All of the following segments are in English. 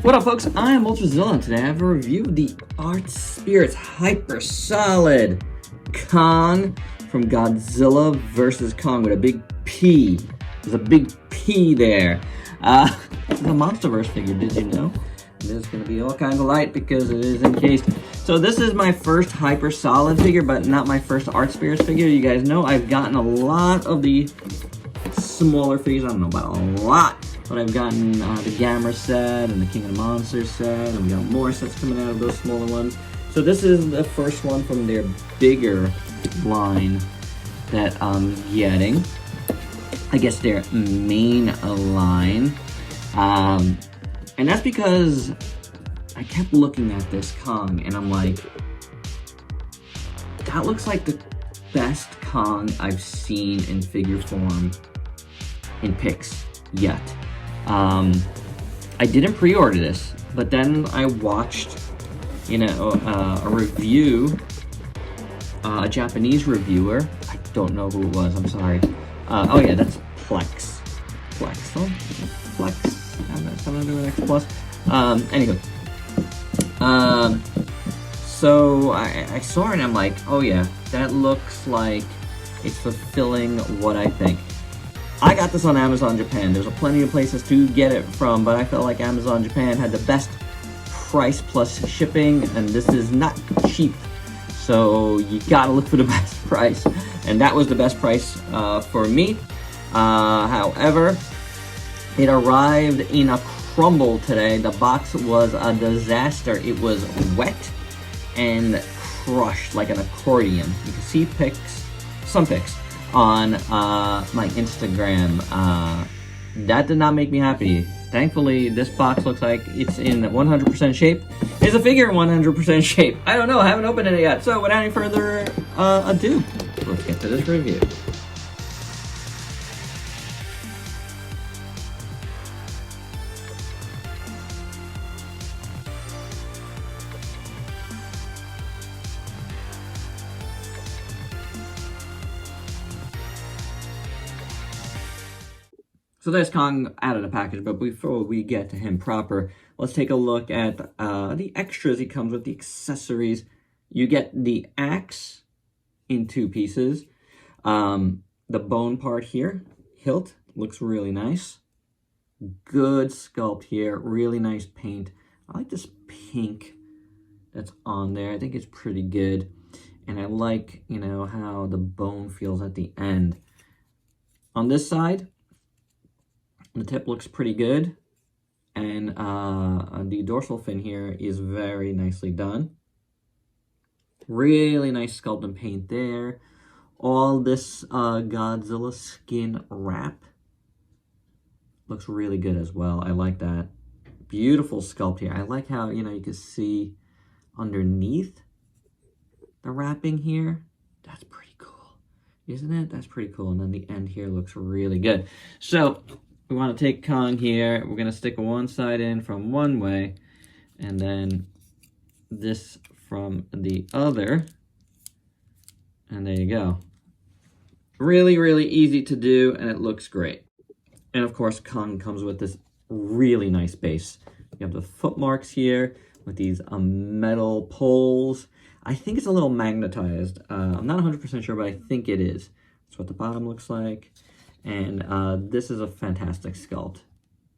What up, folks? I am Ultrazilla, and today I have a review of the Art Spirits Hyper Solid Kong from Godzilla vs. Kong with a big P. There's a big P there. It's a MonsterVerse figure, did you know? There's going to be all kinds of light because it is encased. So this is my first Hyper Solid figure, but not my first Art Spirits figure. You guys know I've gotten a lot of the smaller figures. I don't know about a lot. But I've gotten the Gamera set and the King of the Monsters set, and we got more sets coming out of those smaller ones. So this is the first one from their bigger line that I'm getting. I guess their main line. And that's because I kept looking at this Kong, and I'm like, that looks like the best Kong I've seen in figure form in pics yet. I didn't pre-order this, but then I watched, a review, a Japanese reviewer. I don't know who it was, I'm sorry. Oh yeah, that's Plex. Something to do with X Plus. Anywho. So I saw it and I'm like, oh yeah, that looks like it's fulfilling what I think. I got this on Amazon Japan. There's plenty of places to get it from, but I felt like Amazon Japan had the best price plus shipping, and this is not cheap. So you gotta look for the best price, and that was the best price for me. However, it arrived in a crumble today. The box was a disaster. It was wet and crushed like an accordion. You can see some pics on my Instagram. That did not make me happy. Thankfully, this box looks like it's in 100% shape. Is a figure in 100% shape? I don't know, I haven't opened it yet. So without any further ado, let's get to this review. So there's Kong out of the package, but before we get to him proper, let's take a look at the extras he comes with, the accessories. You get the axe in 2 pieces. The bone part here, hilt, looks really nice. Good sculpt here, really nice paint. I like this pink that's on there. I think it's pretty good. And I like, how the bone feels at the end. On this side, the tip looks pretty good, and the dorsal fin here is very nicely done. Really nice sculpt and paint there. All this Godzilla skin wrap looks really good as well. I like that. Beautiful sculpt here. I like how, you can see underneath the wrapping here. That's pretty cool, isn't it? That's pretty cool. And then the end here looks really good. So we want to take Kong here. We're going to stick one side in from one way, and then this from the other. And there you go. Really, really easy to do, and it looks great. And of course, Kong comes with this really nice base. You have the foot marks here with these metal poles. I think it's a little magnetized. I'm not 100% sure, but I think it is. That's what the bottom looks like. And this is a fantastic sculpt.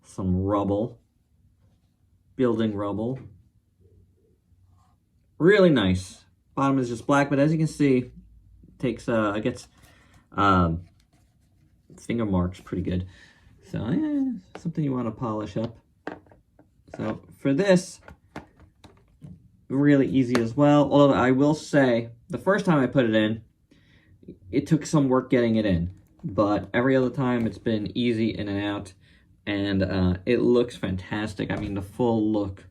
Some rubble. Building rubble. Really nice. Bottom is just black, but as you can see, it gets finger marks pretty good. So, yeah, something you want to polish up. So, for this, really easy as well. Although, I will say, the first time I put it in, it took some work getting it in. But every other time it's been easy in and out, and it looks fantastic. I mean, the full look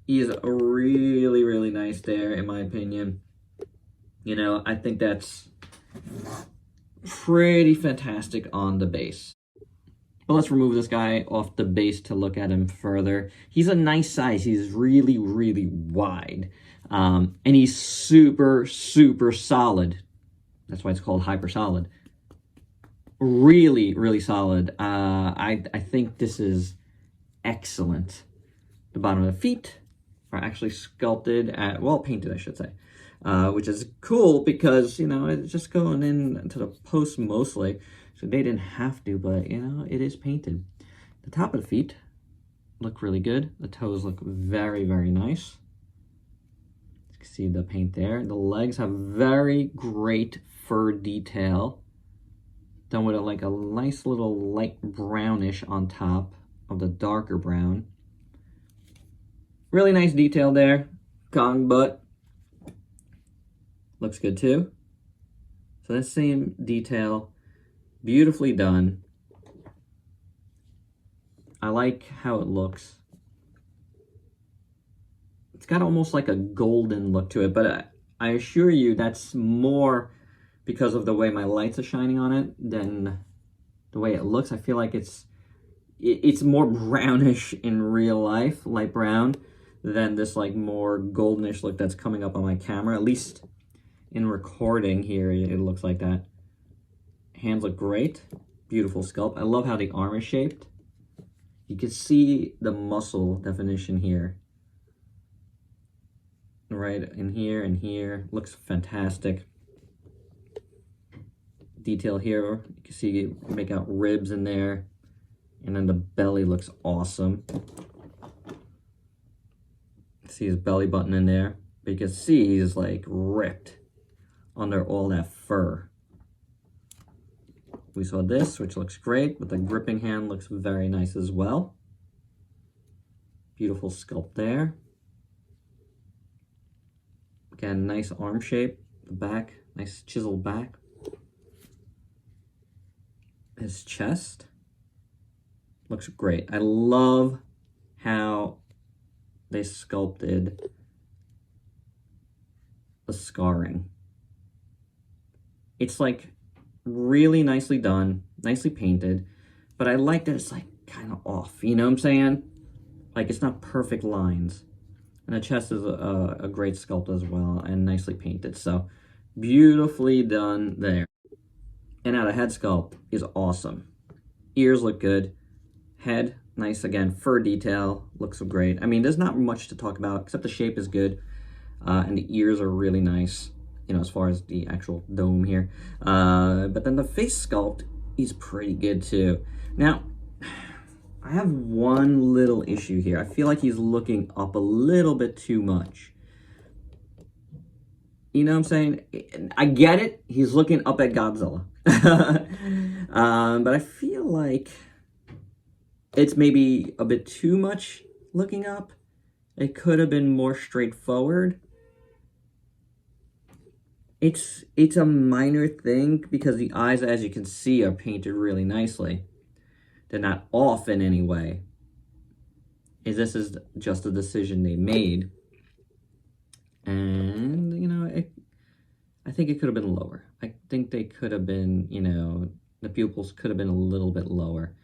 is really, really nice there, in my opinion. I think that's pretty fantastic on the base. But let's remove this guy off the base to look at him further. He's a nice size. He's really, really wide. And he's super, super solid. That's why it's called Hyper Solid. Really, really solid. I think this is excellent. The bottom of the feet are actually sculpted well, painted, I should say, which is cool because, you know, it's just going into the post mostly. So they didn't have to, but, you know, it is painted. The top of the feet look really good. The toes look very, very nice. You can see the paint there. The legs have very great fur detail, done with like a nice little light brownish on top of the darker brown. Really nice detail there. Kong butt looks good too. So that same detail, beautifully done. I like how it looks. It's got almost like a golden look to it, but I assure you that's more because of the way my lights are shining on it than the way it looks. I feel like it's more brownish in real life, light brown, than this like more goldenish look that's coming up on my camera. At least in recording here, it looks like that. Hands look great. Beautiful sculpt. I love how the arm is shaped. You can see the muscle definition here. Right in here and here. Looks fantastic. Detail here. You can see, make out ribs in there. And then the belly looks awesome. See his belly button in there. But you can see he's like ripped under all that fur. We saw this, which looks great, but the gripping hand looks very nice as well. Beautiful sculpt there. Again, nice arm shape. The back, nice chiseled back. His chest looks great. I love how they sculpted the scarring. It's like really nicely done, nicely painted, but I like that it's like kind of off, you know what I'm saying? Like it's not perfect lines. And the chest is a great sculpt as well and nicely painted. So beautifully done there. And now the head sculpt is awesome. Ears look good. Head, nice again. Fur detail looks great. I mean, there's not much to talk about except the shape is good. And the ears are really nice, you know, as far as the actual dome here. But then the face sculpt is pretty good too. Now, I have one little issue here. I feel like he's looking up a little bit too much. You know what I'm saying? I get it. He's looking up at Godzilla. But I feel like it's maybe a bit too much looking up. It could have been more straightforward. It's a minor thing because the eyes, as you can see, are painted really nicely. They're not off in any way. This is just a decision they made. And, you know, I think it could have been lower. I think they could have been, you know, the pupils could have been a little bit lower.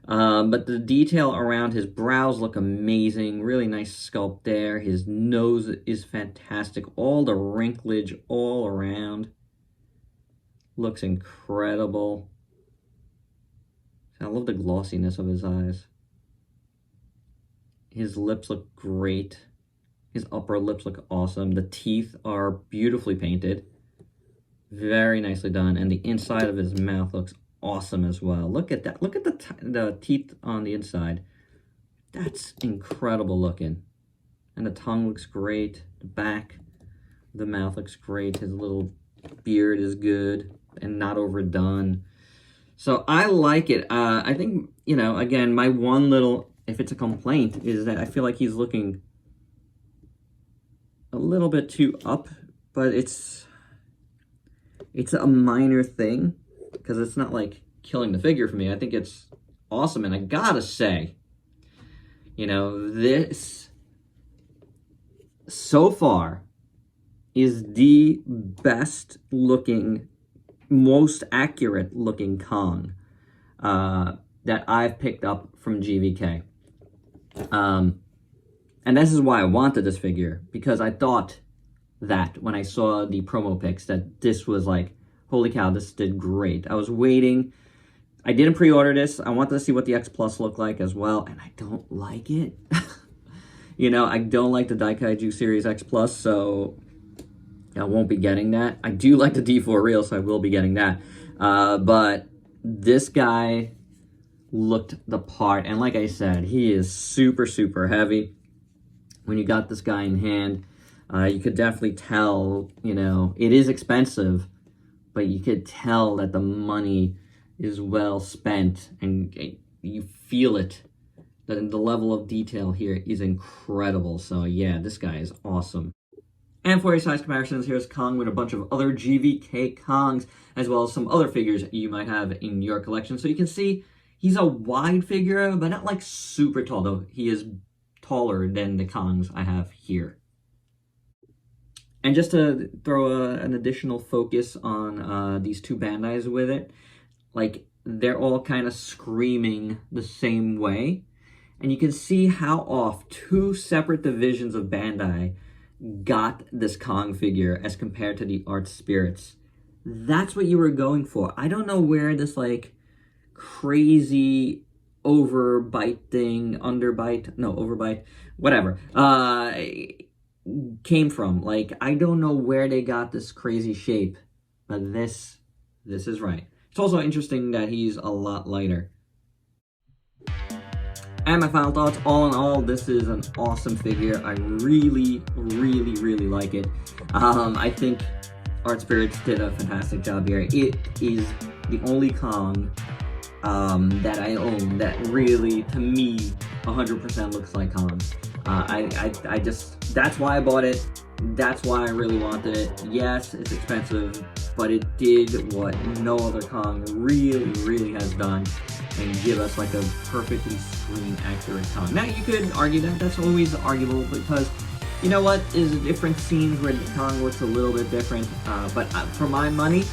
But the detail around his brows look amazing. Really nice sculpt there. His nose is fantastic. All the wrinklage all around looks incredible. I love the glossiness of his eyes. His lips look great. His upper lips look awesome. The teeth are beautifully painted. Very nicely done. And the inside of his mouth looks awesome as well. Look at that. Look at the teeth on the inside. That's incredible looking. And the tongue looks great. The back of the mouth looks great. His little beard is good and not overdone. So I like it. I think, you know, again, my one little, if it's a complaint, is that I feel like he's looking a little bit too up, but it's a minor thing because it's not like killing the figure for me. I think it's awesome. And I gotta say, you know, this so far is the best looking, most accurate looking Kong that I've picked up from GVK. And this is why I wanted this figure, because I thought that when I saw the promo pics that this was like, holy cow, this did great. I was waiting. I didn't pre-order this. I wanted to see what the X Plus looked like as well, and I don't like it. You know, I don't like the Daikaiju Series X Plus, so I won't be getting that. I do like the D4 Real, so I will be getting that. But this guy looked the part, and like I said, he is super, super heavy. When you got this guy in hand, you could definitely tell, you know, it is expensive, but you could tell that the money is well spent, and you feel it. The level of detail here is incredible. So yeah, this guy is awesome. And for your size comparisons, here's Kong with a bunch of other GVK Kongs, as well as some other figures you might have in your collection. So you can see he's a wide figure, but not like super tall, though he is taller than the Kongs I have here. And just to throw an additional focus on these two Bandais with it, like they're all kind of screaming the same way. And you can see how off two separate divisions of Bandai got this Kong figure as compared to the Art Spirits. That's what you were going for. I don't know where this like crazy overbite thing, overbite, whatever, came from. Like, I don't know where they got this crazy shape, but this is right. It's also interesting that he's a lot lighter. And my final thoughts, all in all, this is an awesome figure. I really, really, really like it. I think Art Spirits did a fantastic job here. It is the only Kong that I own that really, to me, 100% looks like Kong. I just, that's why I bought it. That's why I really wanted it. Yes, it's expensive, but it did what no other Kong really, really has done, and give us like a perfectly screen accurate Kong. Now you could argue that that's always arguable, because you know what, is different scenes where the Kong looks a little bit different, but for my money,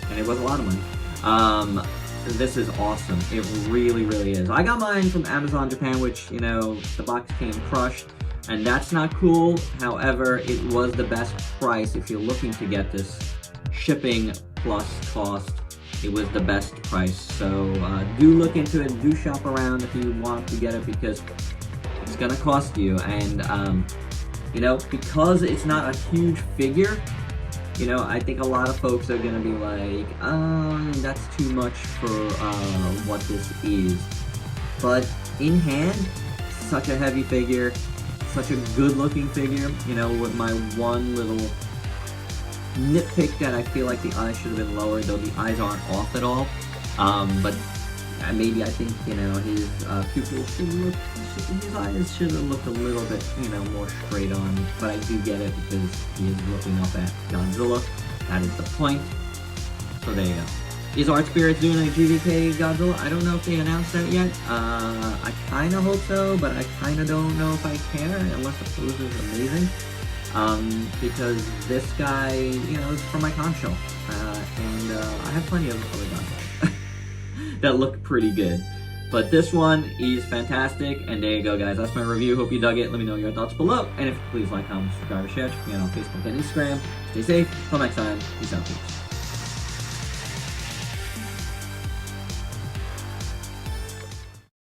and it was a lot of money, this is awesome. It really, really is. I got mine from Amazon Japan, which, you know, the box came crushed, and that's not cool. However, it was the best price if you're looking to get this. Shipping plus cost, it was the best price. So do look into it, do shop around if you want to get it, because it's gonna cost you. And you know, because it's not a huge figure, you know, I think a lot of folks are gonna be like, that's too much for what this is. But in hand, such a heavy figure, such a good looking figure, you know, with my one little nitpick that I feel like the eyes should have been lower, though the eyes aren't off at all. But maybe I think, you know, his pupils should look, his eyes should have looked a little bit, you know, more straight on. But I do get it because he is looking up at Godzilla. That is the point. So there you go. Is Art Spirits doing a GVK Godzilla? I don't know if they announced that yet. I kind of hope so, but I kind of don't know if I care, unless the pose is amazing. Because this guy, you know, is from my con show. And I have plenty of other Godzilla that look pretty good. But this one is fantastic, and there you go, guys. That's my review. Hope you dug it. Let me know your thoughts below. And if you please like, comment, subscribe, and share. Check me out on Facebook and Instagram. Stay safe. Till next time. Peace out, peace.